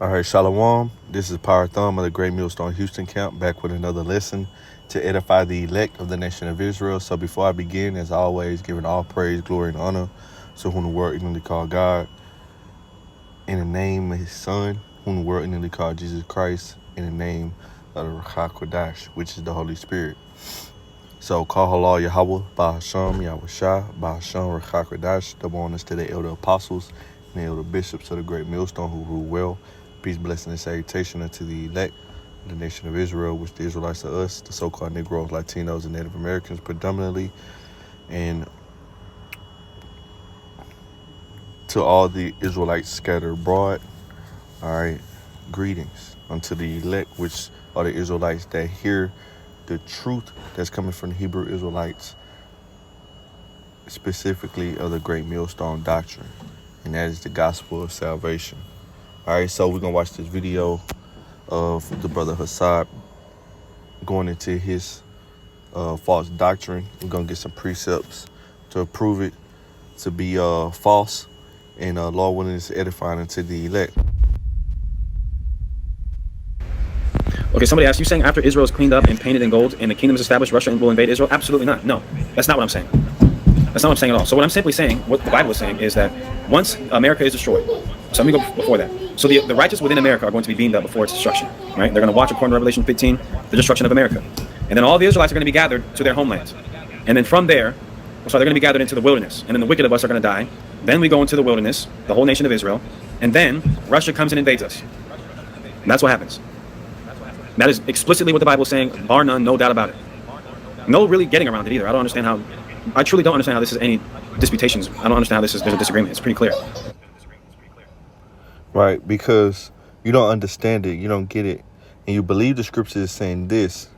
All right, Shalom. This is Power Thumb of the Great Millstone Houston Camp, back with another lesson to edify the elect of the nation of Israel. So before I begin, as always, giving all praise, glory, and honor to whom the world ignorantly called God, in the name of His Son, whom the world ignorantly called Jesus Christ, in the name of the Ruach HaKodesh, which is the Holy Spirit. So call halal Yahweh, Bahasham, Yahweh Shah, Bahasham, Ruach HaKodesh, double honors to the elder apostles and the elder bishops of the Great Millstone who rule well. Peace, blessing, and salutation unto the elect of the nation of Israel, which the Israelites are us, the so-called Negroes, Latinos, and Native Americans predominantly, and to all the Israelites scattered abroad. All right, greetings unto the elect, which are the Israelites that hear the truth that's coming from the Hebrew Israelites, specifically of the Great Millstone doctrine, and that is the gospel of salvation. All right, so we're gonna watch this video of the brother Hassad going into his false doctrine. We're gonna get some precepts to prove it to be false, and Lord willing, is edifying unto the elect. Okay, somebody asked, you saying after Israel is cleaned up and painted in gold and the kingdom is established, Russia will invade Israel? Absolutely not. No, that's not what I'm saying. That's not what I'm saying at all. So what I'm simply saying, what the Bible is saying, is that once America is destroyed, so let me go before that. So the righteous within America are going to be beamed up before its destruction, right? They're going to watch, according to Revelation 15, the destruction of America. And then all the Israelites are going to be gathered to their homelands. And then from there, so they're going to be gathered into the wilderness. And then the wicked of us are going to die. Then we go into the wilderness, the whole nation of Israel. And then Russia comes and invades us. And that's what happens. That is explicitly what the Bible is saying, bar none, no doubt about it. No really getting around it either. I truly don't understand how this is any disputations. I don't understand how there's a disagreement. It's pretty clear. Right, because you don't understand it, you don't get it, and you believe the scripture is saying this,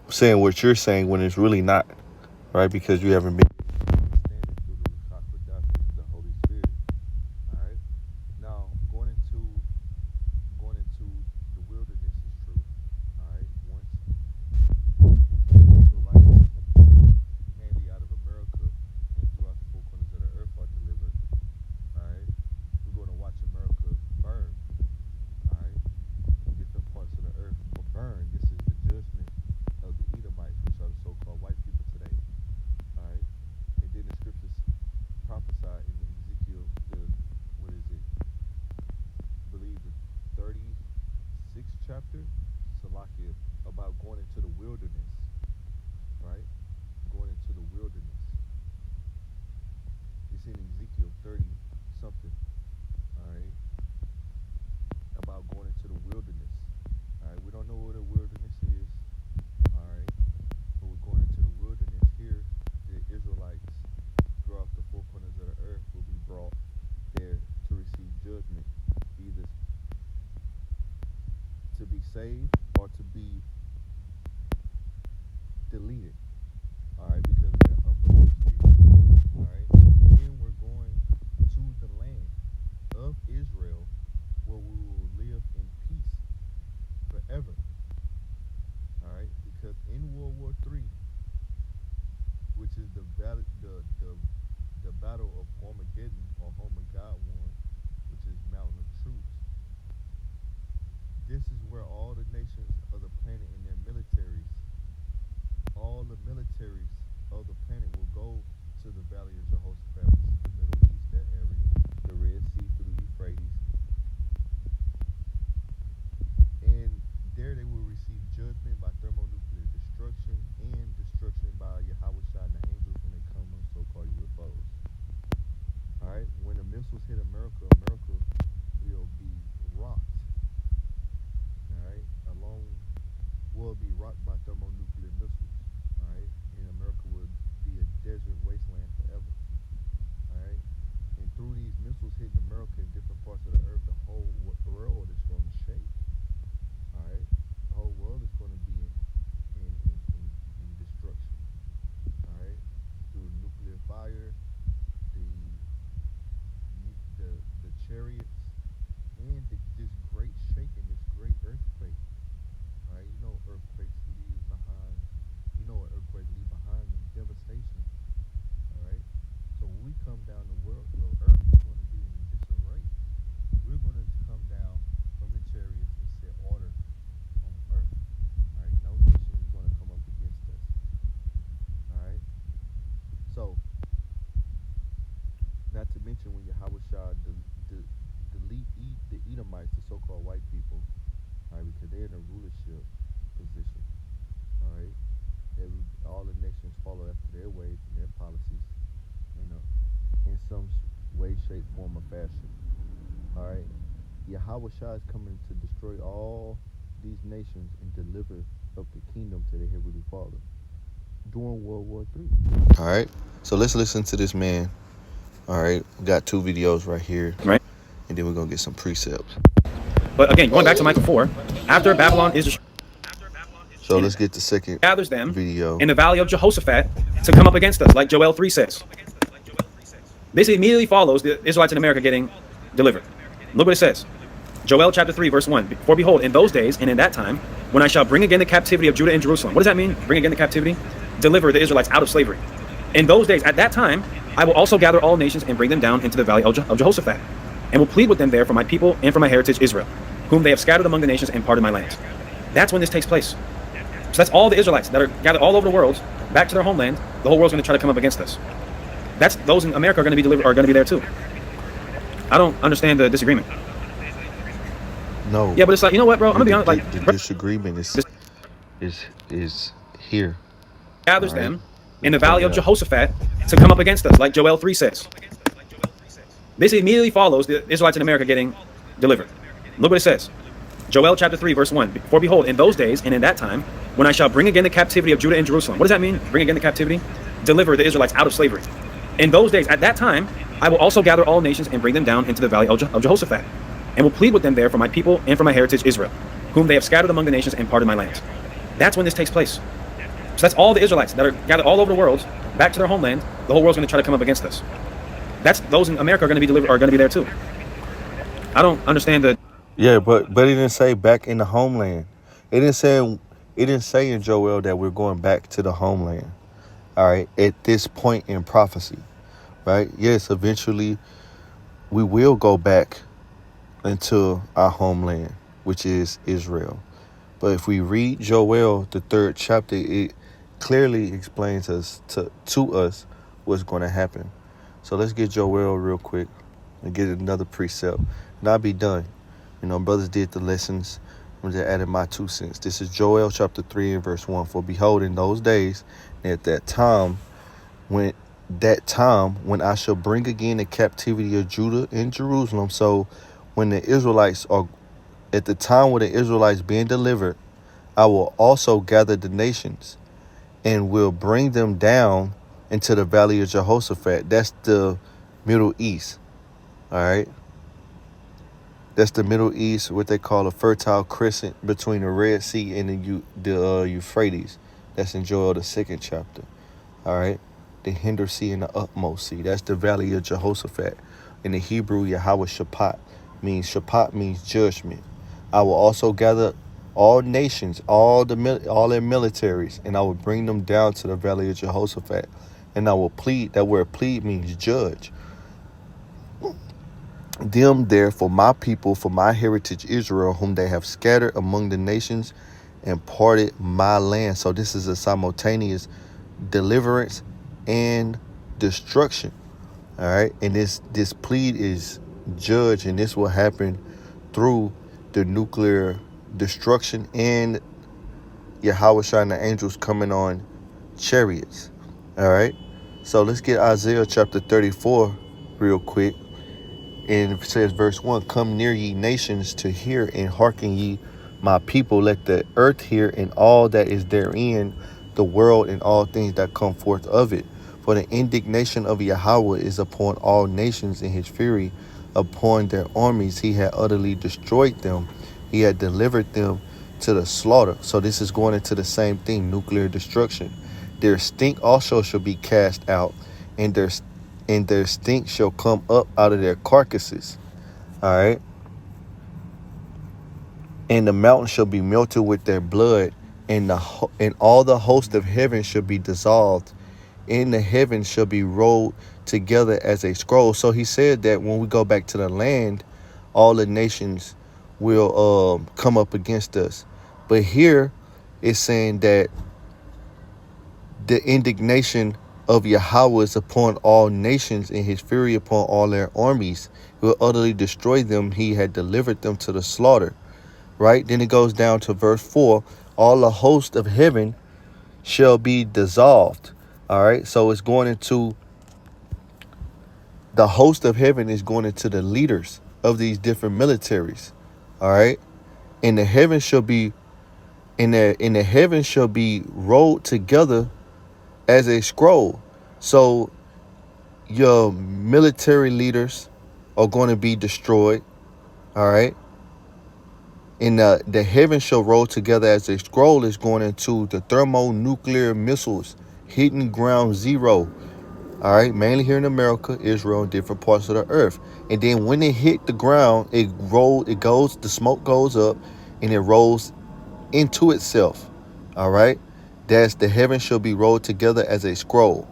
saying what you're saying when it's really not, right? Because you haven't been understanding through the Ruach, the Holy Spirit. All right. Now going into the wilderness is true. All right. Once Israelites, mainly out of America and throughout the four corners of the earth, are delivered. All right. We're going to watch America burn. All right. In different parts of the earth, but burn. This is the judgment of the Edomites, which are the so-called white people today. All right. And then the scriptures prophesy in Ezekiel, what is it? I believe the 36th chapter, Salakia, about going into the wilderness. Right? Going into the wilderness. It's in Ezekiel 30 something. All right. About going into the wilderness. All right. We don't know what a wilderness is. All right. But we're going into the wilderness here. The Israelites throughout the four corners of the earth will be brought there to receive judgment, either to be saved or to be deleted. All right, because they're unbelievers. All right, then we're going to the land of Israel, where we will live in peace forever. All right, because in World War III, which is the battle, the battle of Armageddon, or Armageddon, which is Mountain of Truth. This is where all the nations of the planet and their militaries, all the militaries of the planet will go to the Valley of Jehoshaphat, which is the Middle East, that area, the Red Sea through the Euphrates. And there they will receive judgment by thermonuclear destruction and destruction by Yahweh Shah and the angels when they come on so-called UFOs. All right, when the missiles hit America, America will be rocked. All right, will be rocked by thermonuclear missiles. All right, and America will be a desert wasteland forever. All right, and through these missiles hitting America in different parts of the earth, the whole world is going to shake. All right, the whole world is going to be in destruction. All right, through nuclear fire, the chariots, and this great shaking, this great earthquake. All right, you know earthquakes leave behind. You know what earthquakes leave behind them? Devastation. All right. So when we come down, the earth is going to be in disarray. We're going to come down from the Not to mention when Yahweh Shah delete the Edomites, the so-called white people, all right, because they're in a rulership position, all right. All the nations follow after their ways and their policies, you know, in some way, shape, form, or fashion, all right. Yahweh Shah is coming to destroy all these nations and deliver up the kingdom to the Heavenly Father during World War III. All right, so let's listen to this man. All right, we got two videos right here, right? and then we're gonna get some precepts. But again, going back to Micah 4, after Babylon is destroyed, So let's get the second gathers them video. in the valley of Jehoshaphat to come up against us, like Joel 3 says. This immediately follows the Israelites in America getting delivered. Look what it says. Joel chapter 3, verse 1. For behold, in those days and in that time, when I shall bring again the captivity of Judah and Jerusalem. What does that mean? Bring again the captivity? Deliver the Israelites out of slavery. In those days, at that time, I will also gather all nations and bring them down into the valley of Jehoshaphat, and will plead with them there for my people and for my heritage Israel, whom they have scattered among the nations and parted my lands. That's when this takes place. So that's all the Israelites that are gathered all over the world, back to their homeland. The whole world's going to try to come up against us. That's those in America are going to be delivered, are going to be there too. I don't understand the disagreement. No. Yeah, but it's like, you know what, bro? I'm gonna be honest. Like, the disagreement is here. Gathers them in the valley of Jehoshaphat to come up against us, like Joel 3 says. This immediately follows the Israelites in America getting delivered. Look what it says. Joel chapter 3, verse 1. For behold, in those days and in that time, when I shall bring again the captivity of Judah and Jerusalem. What does that mean? Bring again the captivity? Deliver the Israelites out of slavery. In those days, at that time, I will also gather all nations and bring them down into the valley of Jehoshaphat, and will plead with them there for my people and for my heritage Israel, whom they have scattered among the nations and parted my lands. That's when this takes place. So that's all the Israelites that are gathered all over the world, back to their homeland. The whole world's going to try to come up against us. That's those in America are going to be delivered, are going to be there too. I don't understand the. Yeah, but it didn't say back in the homeland. It didn't say in Joel that we're going back to the homeland. All right, at this point in prophecy, right? Yes, eventually we will go back into our homeland, which is Israel. But if we read Joel, the 3rd chapter, it clearly explains to us what's going to happen. So let's get Joel real quick and get another precept, and I'll be done. You know, brothers did the lessons. I'm just adding my 2 cents. This is Joel chapter 3 and verse 1. For behold, in those days, at that time, when I shall bring again the captivity of Judah and Jerusalem. So when the Israelites are at the time when the Israelites being delivered, I will also gather the nations and will bring them down into the valley of Jehoshaphat. That's the Middle East. All right. That's the Middle East, what they call a fertile crescent between the Red Sea and the Euphrates. That's in Joel, the 2nd chapter. All right. The Hinder Sea and the Utmost Sea. That's the valley of Jehoshaphat. In the Hebrew, Yahweh Shaphat means judgment. I will also gather all nations, all their militaries, and I will bring them down to the valley of Jehoshaphat. And I will plead. That word plead means judge. Them there for my people, for my heritage Israel, whom they have scattered among the nations and parted my land. So this is a simultaneous deliverance and destruction. All right. And this plead is judge, and this will happen through the nuclear destruction and Yahweh Shah and the angels coming on chariots. All right. So let's get Isaiah chapter 34 real quick. And it says, verse 1, come near ye nations to hear, and hearken ye my people. Let the earth hear, and all that is therein, the world and all things that come forth of it. For the indignation of Yahweh is upon all nations, and his fury upon their armies. He had utterly destroyed them. He had delivered them to the slaughter. So this is going into the same thing, nuclear destruction. Their stink also shall be cast out, and their stink shall come up out of their carcasses. All right. And the mountain shall be melted with their blood, and all the host of heaven shall be dissolved, and the heavens shall be rolled together as a scroll. So he said that when we go back to the land, all the nations will come up against us. But here it's saying that the indignation of Yahweh is upon all nations, and his fury upon all their armies. He will utterly destroy them. He had delivered them to the slaughter. Right? Then it goes down to verse 4. All the host of heaven shall be dissolved. All right. So it's going into the host of heaven is going into the leaders of these different militaries. All right. And the heavens shall be in the heavens shall be rolled together as a scroll. So your military leaders are going to be destroyed. All right. And the heavens shall roll together as a scroll is going into the thermonuclear missiles hitting ground zero. All right, mainly here in America, Israel, and different parts of the earth. And then when it hit the ground, the smoke goes up, and it rolls into itself. All right, that's the heavens shall be rolled together as a scroll,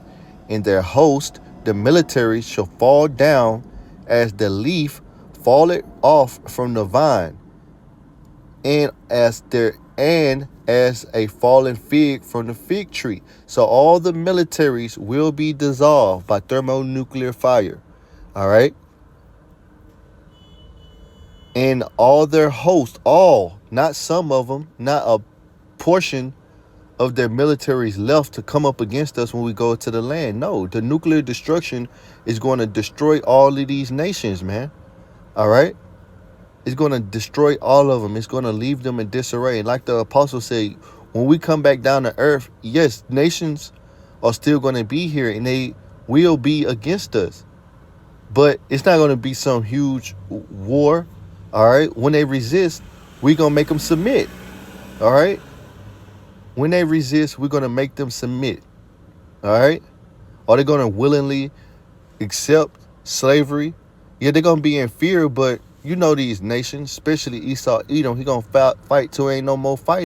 and their host, the military, shall fall down as the leaf falleth off from the vine, and as a fallen fig from the fig tree. So all the militaries will be dissolved by thermonuclear fire. All right. And all their hosts, all, not some of them, not a portion of their militaries left to come up against us when we go to the land. No, the nuclear destruction is going to destroy all of these nations, man. All right. It's going to destroy all of them. It's going to leave them in disarray. And like the apostle said, when we come back down to earth, yes, nations are still going to be here and they will be against us. But it's not going to be some huge war. All right. When they resist, we're going to make them submit. All right. When they resist, we're going to make them submit. All right. Are they going to willingly accept slavery? Yeah, they're going to be in fear, but you know these nations, especially Esau, Edom, he going to fight till ain't no more fighting.